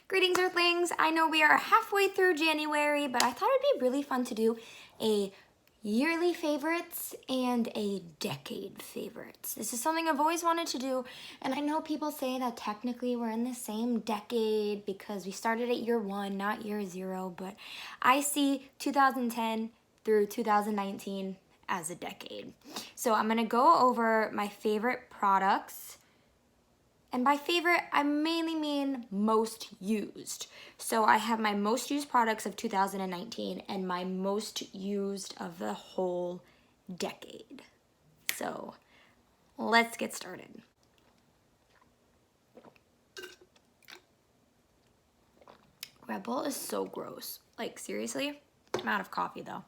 Greetings, Earthlings! I know we are halfway through January, but I thought it'd be really fun to do a yearly favorites and a decade favorites. This is something I've always wanted to do, and I know people say that technically we're in the same decade because we started at year 1, not year 0, but I see 2010 through 2019 as a decade. So I'm gonna go over my favorite products. And by favorite, I mainly mean most used. So I have my most used products of 2019 and my most used of the whole decade. So let's get started. Red Bull is so gross. Like, seriously? I'm out of coffee though.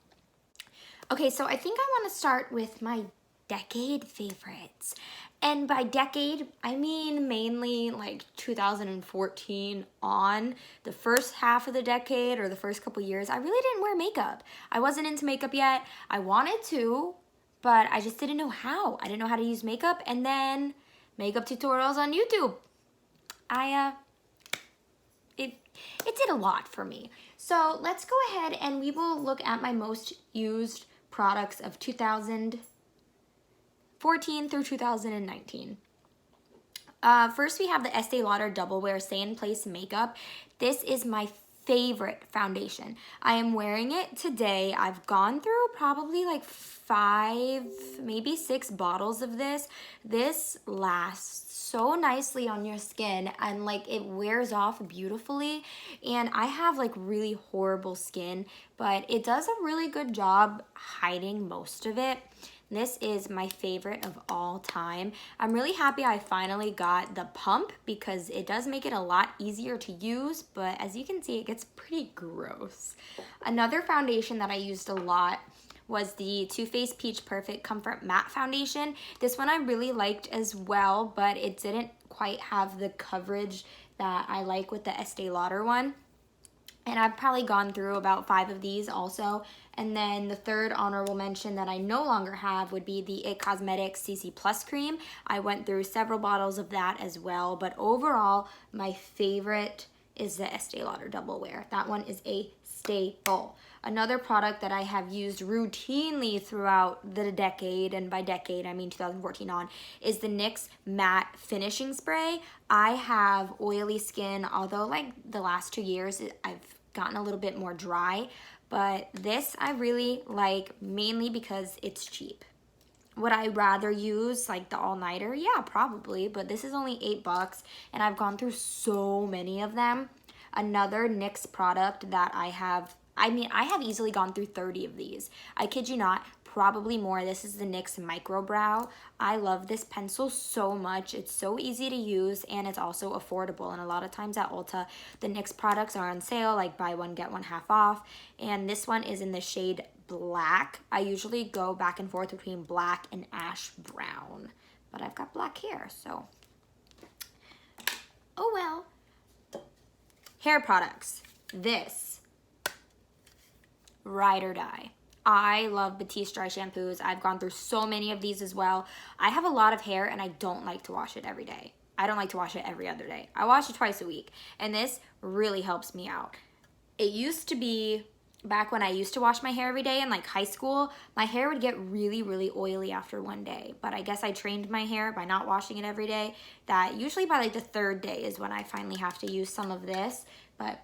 Okay, so I think I want to start with my decade favorites. And by decade, I mean mainly like 2014 on. The first half of the decade or the first couple years, I really didn't wear makeup. I wasn't into makeup yet. I wanted to, but I just didn't know how. I didn't know how to use makeup, and then makeup tutorials on YouTube. It did a lot for me. So let's go ahead and we will look at my most used products of 2014 through 2019. First, we have the Estee Lauder Double Wear Stay in Place Makeup. This is my favorite foundation. I am wearing it today. I've gone through probably like 5, maybe 6 bottles of this. This lasts so nicely on your skin, and like it wears off beautifully. And I have like really horrible skin, but it does a really good job hiding most of it. This is my favorite of all time. I'm really happy I finally got the pump because it does make it a lot easier to use, but as you can see, it gets pretty gross. Another foundation that I used a lot was the Too Faced Peach Perfect Comfort Matte Foundation. This one I really liked as well, but it didn't quite have the coverage that I like with the Estee Lauder one. And I've probably gone through about 5 of these also. And then the third honorable mention that I no longer have would be the IT Cosmetics CC Plus Cream. I went through several bottles of that as well. But overall, my favorite is the Estee Lauder Double Wear. That one is a staple. Another product that I have used routinely throughout the decade, and by decade I mean 2014 on, is the NYX Matte Finishing Spray. I have oily skin, although like the last 2 years I've gotten a little bit more dry, but this I really like mainly because it's cheap. Would I rather use like the all-nighter? Yeah, probably, but this is only $8 and I've gone through so many of them. Another NYX product that I have easily gone through 30 of these. I kid you not, probably more. This is the NYX Micro Brow. I love this pencil so much. It's so easy to use and it's also affordable. And a lot of times at Ulta, the NYX products are on sale, like buy one, get one half off. And this one is in the shade Black. I usually go back and forth between black and ash brown, but I've got black hair, so oh well. Hair products. This, ride or die. I love Batiste dry shampoos. I've gone through so many of these as well. I have a lot of hair and I don't like to wash it every day. I don't like to wash it every other day. I wash it twice a week, and this really helps me out. It used to be, back when I used to wash my hair every day in like high school, my hair would get really, really oily after one day. But I guess I trained my hair by not washing it every day, that usually by like the 3rd day is when I finally have to use some of this. But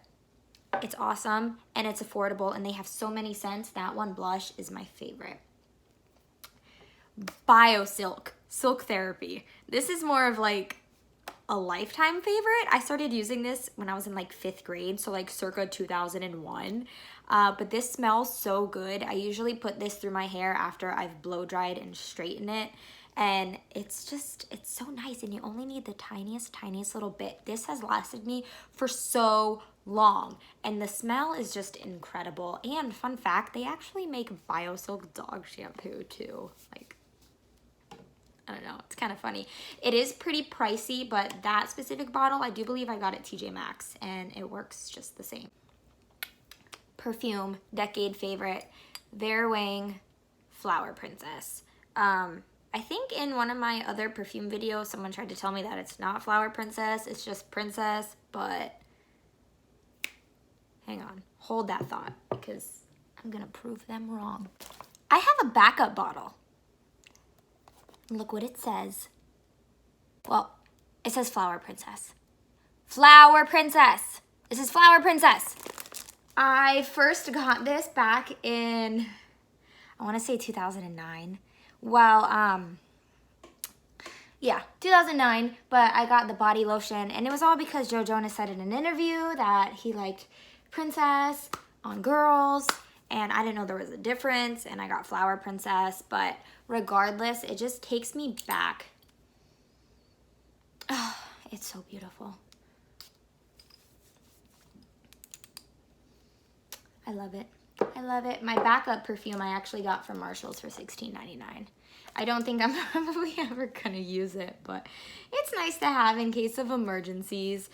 it's awesome and it's affordable, and they have so many scents. That one blush is my favorite. BioSilk Silk Therapy. This is more of like a lifetime favorite. I started using this when I was in like 5th grade, so like circa 2001. But this smells so good. I usually put this through my hair after I've blow dried and straightened it. And it's so nice, and you only need the tiniest little bit. This has lasted me for so long, and the smell is just incredible. And fun fact, they actually make BioSilk dog shampoo too. Like, I don't know, it's kind of funny. It is pretty pricey, but that specific bottle, I do believe I got at TJ Maxx, and it works just the same. Perfume, decade favorite, Vera Wang Flower Princess. I think in one of my other perfume videos, someone tried to tell me that it's not Flower Princess, it's just Princess, but hang on, hold that thought because I'm gonna prove them wrong. I have a backup bottle. Look what it says. Well, it says Flower Princess. Flower Princess. This is Flower Princess. I first got this back in, I want to say 2009. Well, yeah, 2009, but I got the body lotion, and it was all because Joe Jonas said in an interview that he liked Princess on girls, and I didn't know there was a difference, and I got Flower Princess, but regardless, it just takes me back. Oh, it's so beautiful. I love it. I love it. My backup perfume I actually got from Marshalls for $16.99. I don't think I'm probably ever gonna use it, but it's nice to have in case of emergencies.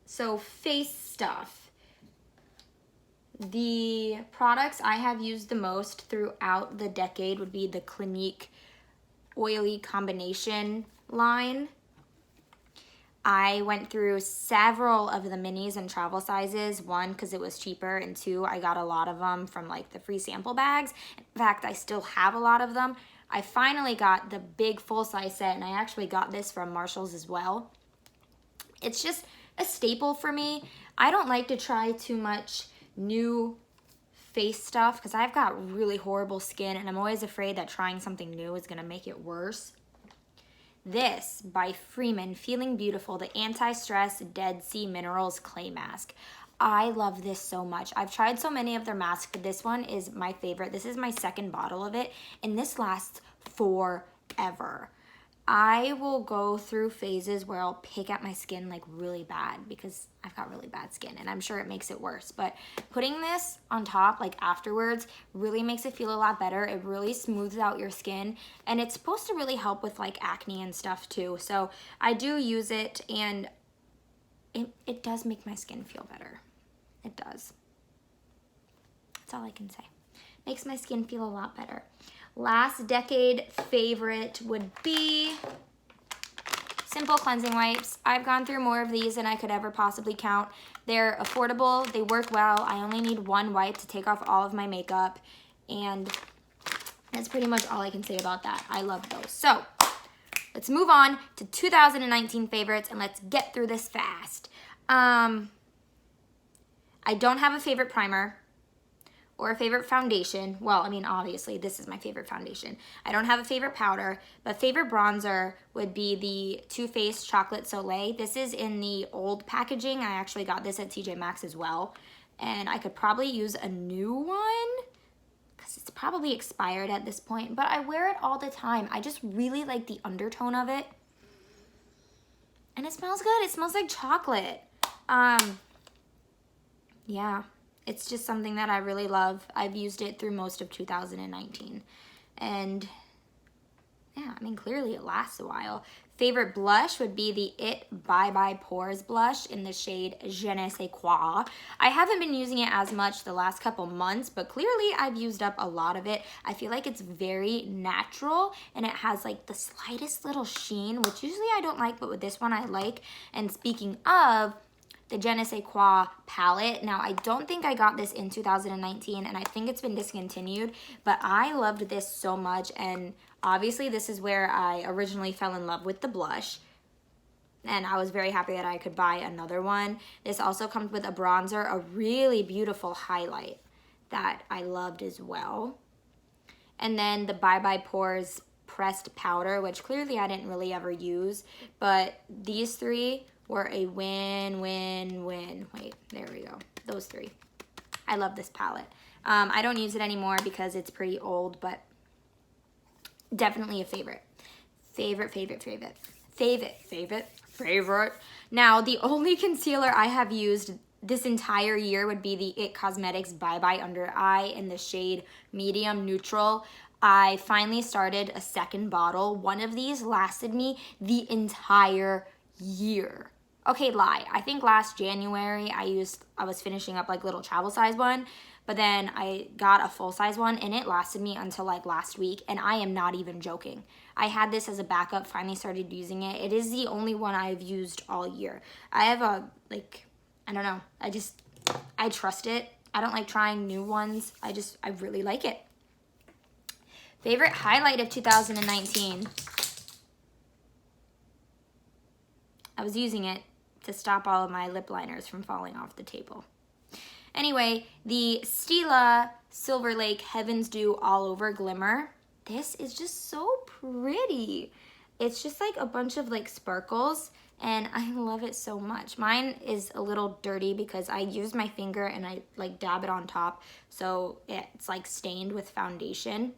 So face stuff. The products I have used the most throughout the decade would be the Clinique Oily Combination line. I went through several of the minis and travel sizes. One, because it was cheaper, and two, I got a lot of them from like the free sample bags. In fact, I still have a lot of them. I finally got the big full-size set, and I actually got this from Marshalls as well. It's just a staple for me. I don't like to try too much new face stuff because I've got really horrible skin, and I'm always afraid that trying something new is gonna make it worse. This by Freeman, Feeling Beautiful, the Anti-Stress Dead Sea Minerals Clay Mask. I love this so much. I've tried so many of their masks, but this one is my favorite. This is my second bottle of it, and this lasts forever. I will go through phases where I'll pick at my skin like really bad because I've got really bad skin, and I'm sure it makes it worse. But putting this on top like afterwards really makes it feel a lot better. It really smooths out your skin, and it's supposed to really help with like acne and stuff too. So I do use it, and it does make my skin feel better. It does. That's all I can say. Makes my skin feel a lot better. Last decade favorite would be Simple Cleansing Wipes. I've gone through more of these than I could ever possibly count. They're affordable, they work well. I only need one wipe to take off all of my makeup, and that's pretty much all I can say about that. I love those. So let's move on to 2019 favorites, and let's get through this fast. I don't have a favorite primer or a favorite foundation. Well, I mean, obviously, this is my favorite foundation. I don't have a favorite powder, but favorite bronzer would be the Too Faced Chocolate Soleil. This is in the old packaging. I actually got this at TJ Maxx as well, and I could probably use a new one because it's probably expired at this point, but I wear it all the time. I just really like the undertone of it, and it smells good. It smells like chocolate. Yeah. It's just something that I really love. I've used it through most of 2019. And yeah, I mean, clearly it lasts a while. Favorite blush would be the IT Bye Bye Pores blush in the shade Je ne sais quoi. I haven't been using it as much the last couple months, but clearly I've used up a lot of it. I feel like it's very natural, and it has like the slightest little sheen, which usually I don't like, but with this one I like. And speaking of the Je ne sais quoi palette. Now, I don't think I got this in 2019, and I think it's been discontinued, but I loved this so much, and obviously this is where I originally fell in love with the blush, and I was very happy that I could buy another one. This also comes with a bronzer, a really beautiful highlight that I loved as well. And then the Bye Bye Pores pressed powder, which clearly I didn't really ever use, but these three were a win, win, win. Wait, there we go. Those three. I love this palette. I don't use it anymore because it's pretty old, but definitely a favorite. Favorite. Now, the only concealer I have used this entire year would be the IT Cosmetics Bye Bye Under Eye in the shade Medium Neutral. I finally started a second bottle. One of these lasted me the entire year. Okay, lie. I think last January I was finishing up like little travel size one, but then I got a full-size one and it lasted me until like last week, and I am not even joking. I had this as a backup, finally started using it. It is the only one I've used all year. I have a, like, I don't know, I trust it. I don't like trying new ones. I really like it. Favorite highlight of 2019. I was using it to stop all of my lip liners from falling off the table. Anyway, the Stila Silver Lake Heaven's Dew All Over Glimmer. This is just so pretty. It's just like a bunch of like sparkles, and I love it so much. Mine is a little dirty because I use my finger and I like dab it on top, so it's like stained with foundation,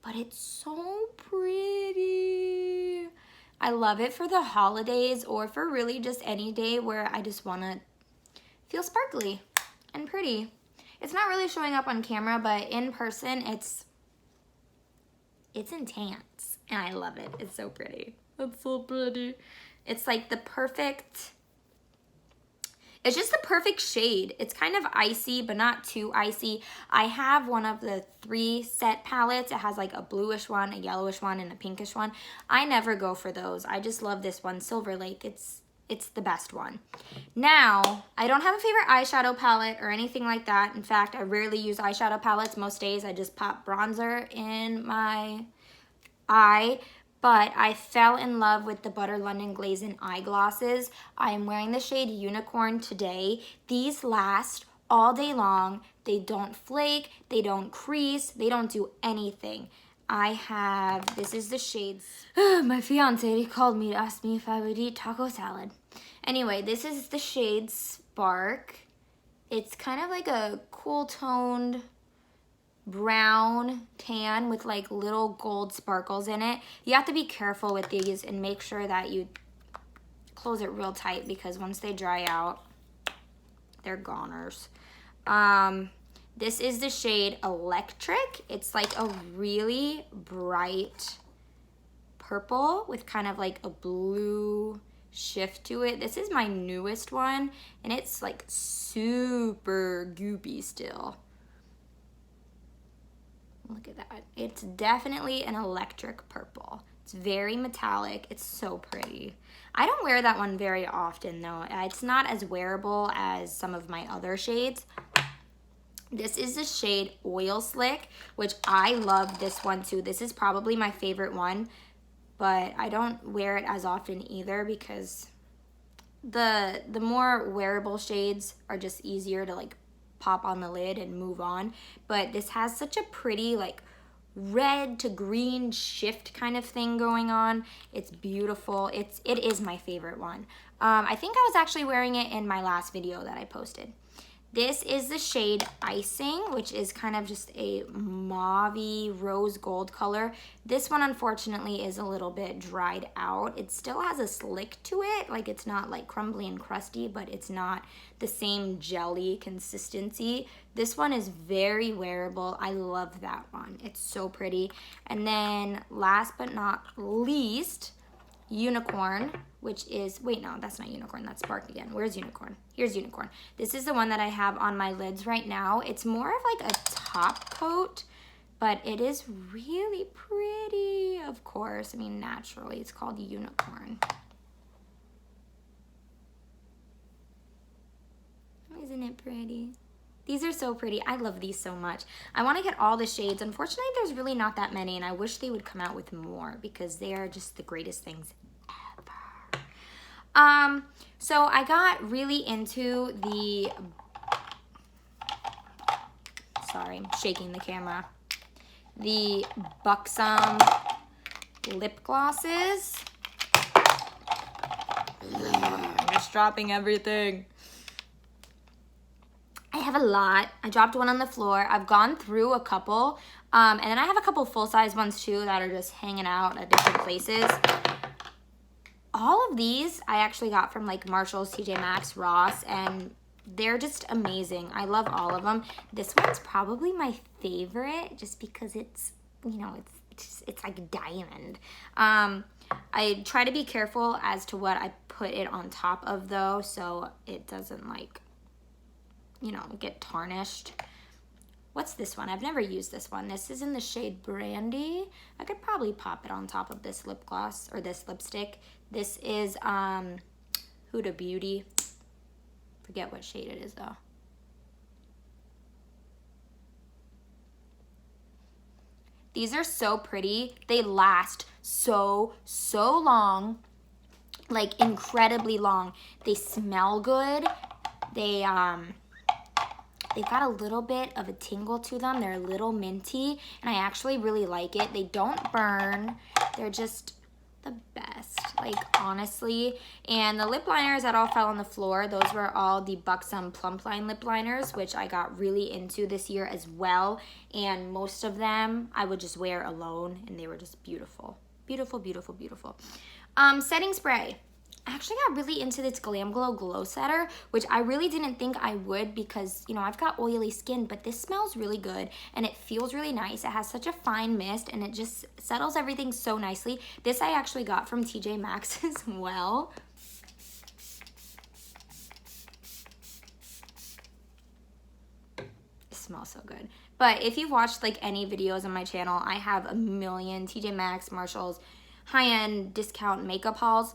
but it's so pretty. I love it for the holidays or for really just any day where I just want to feel sparkly and pretty. It's not really showing up on camera, but in person it's intense, and I love it. It's so pretty. It's so pretty. It's like the perfect, it's just the perfect shade. It's kind of icy, but not too icy. I have one of the 3 set palettes. It has like a bluish one, a yellowish one, and a pinkish one. I never go for those. I just love this one, Silver Lake. It's the best one. Now, I don't have a favorite eyeshadow palette or anything like that. In fact, I rarely use eyeshadow palettes. Most days I just pop bronzer in my eye, but I fell in love with the Butter London Glazing eyeglosses. I am wearing the shade Unicorn today. These last all day long. They don't flake, they don't crease, they don't do anything. This is the shades. My fiance called me to ask me if I would eat taco salad. Anyway, this is the shade Spark. It's kind of like a cool toned brown tan with like little gold sparkles in it. You have to be careful with these and make sure that you close it real tight, because once they dry out, they're goners. This is the shade Electric. It's like a really bright purple with kind of like a blue shift to it. This is my newest one, and it's like super goopy still. Look at that. It's definitely an electric purple. It's very metallic. It's so pretty. I don't wear that one very often though. It's not as wearable as some of my other shades. This is the shade Oil Slick, which I love this one too. This is probably my favorite one, but I don't wear it as often either because the more wearable shades are just easier to like pop on the lid and move on. But this has such a pretty like red to green shift kind of thing going on. It's beautiful. It is my favorite one. I think I was actually wearing it in my last video that I posted. This is the shade Icing, which is kind of just a mauve-y rose gold color. This one, unfortunately, is a little bit dried out. It still has a slick to it. Like, it's not like crumbly and crusty, but it's not the same jelly consistency. This one is very wearable. I love that one. It's so pretty. And then last but not least, Unicorn, which is, wait, no, that's not Unicorn, that's Spark again. Where's Unicorn? Here's Unicorn. This is the one that I have on my lids right now. It's more of like a top coat, but it is really pretty, of course. I mean, naturally, it's called Unicorn. Isn't it pretty? These are so pretty. I love these so much. I want to get all the shades. Unfortunately, there's really not that many, and I wish they would come out with more because they are just the greatest things ever. So I got really into the, sorry, I'm shaking the camera, the Buxom lip glosses. I'm just dropping everything. I have a lot. I dropped one on the floor. I've gone through a couple. And then I have a couple full-size ones too that are just hanging out at different places. All of these I actually got from like Marshalls, TJ Maxx, Ross, and they're just amazing. I love all of them. This one's probably my favorite just because it's, you know, it's like a diamond. I try to be careful as to what I put it on top of though, so it doesn't like, you know, get tarnished. what's this one? I've never used this one. This is in the shade Brandy. I could probably pop it on top of this lip gloss or this lipstick. This is Huda Beauty. Forget what shade it is though. These are so pretty. They last so long, like incredibly long. They smell good. They've got a little bit of a tingle to them. They're a little minty, and I actually really like it. They don't burn. They're just the best, like honestly. And the lip liners that all fell on the floor, those were all the Buxom Plump Line lip liners, which I got really into this year as well. And most of them I would just wear alone, and they were just beautiful. Beautiful, beautiful, beautiful. Setting spray. I actually got really into this Glam Glow Glow Setter, which I really didn't think I would because, you know, I've got oily skin, but this smells really good and it feels really nice. It has such a fine mist and it just settles everything so nicely. This I actually got from TJ Maxx as well. It smells so good. But if you've watched like any videos on my channel, I have a million TJ Maxx, Marshalls, high-end discount makeup hauls.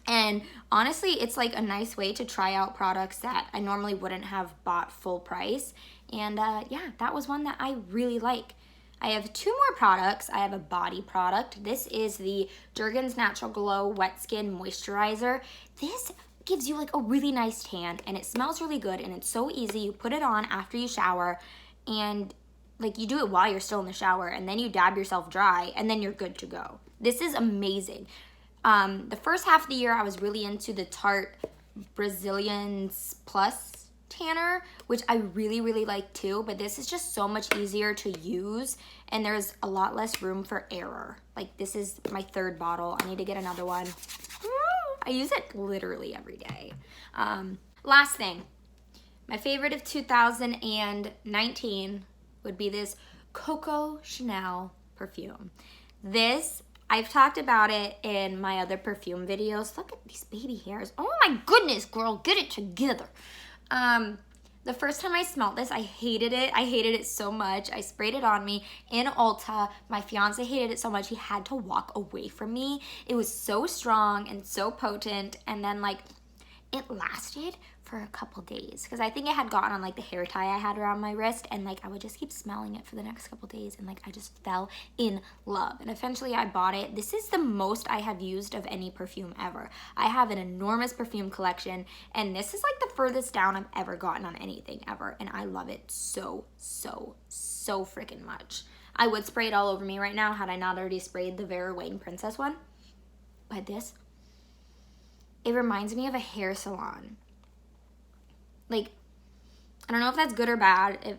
And honestly, it's like a nice way to try out products that I normally wouldn't have bought full price. And yeah, that was one that I really like. I have two more products. I have a body product. This is the Jergens Natural Glow Wet Skin Moisturizer. This gives you like a really nice tan and it smells really good and it's so easy. You put it on after you shower and like you do it while you're still in the shower and then you dab yourself dry and then you're good to go. This is amazing. The first half of the year, I was really into the Tarte Brazilian Plus tanner, which I really, really like too, but this is just so much easier to use and there's a lot less room for error. Like this is my third bottle. I need to get another one. I use it literally every day. Last thing, my favorite of 2019 would be this Coco Chanel perfume. This, I've talked about it in my other perfume videos. Look at these baby hairs. Oh my goodness, girl, get it together. The first time I smelled this, I hated it. I hated it so much. I sprayed it on me in Ulta. My fiance hated it so much, he had to walk away from me. It was so strong and so potent. And then like, it lasted for a couple days because I think it had gotten on like the hair tie I had around my wrist and like I would just keep smelling it for the next couple days and like I just fell in love and eventually I bought it. This is the most I have used of any perfume ever. I have an enormous perfume collection and this is like the furthest down I've ever gotten on anything ever and I love it so freaking much. I would spray it all over me right now had I not already sprayed the Vera Wang Princess one, but this, it reminds me of a hair salon. Like, I don't know if that's good or bad. I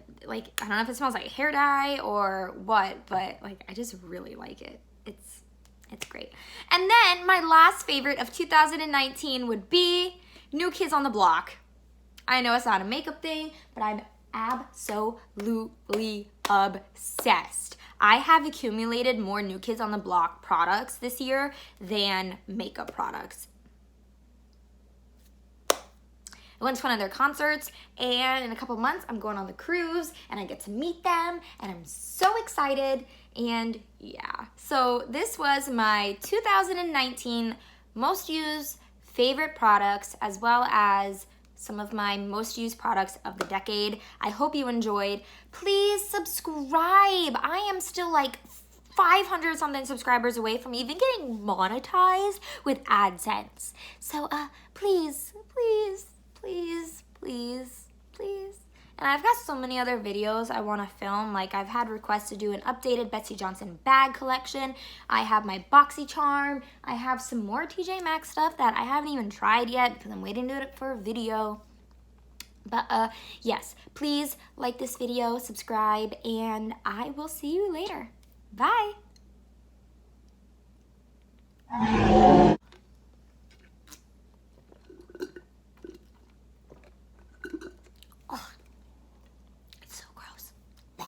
don't know if it smells like hair dye or what, but like, I just really like it. It's great. And then my last favorite of 2019 would be New Kids on the Block. I know it's not a makeup thing, but I'm absolutely obsessed. I have accumulated more New Kids on the Block products this year than makeup products. I went to one of their concerts and in a couple months I'm going on the cruise and I get to meet them and I'm so excited and yeah. So this was my 2019 most used favorite products as well as some of my most used products of the decade. I hope you enjoyed. Please subscribe. I am still like 500 something subscribers away from even getting monetized with AdSense. So please. And I've got so many other videos I want to film. Like I've had requests to do an updated Betsey Johnson bag collection. I have my BoxyCharm. I have some more TJ Maxx stuff that I haven't even tried yet because I'm waiting to do it for a video. But yes, please like this video, subscribe, and I will see you later. Bye.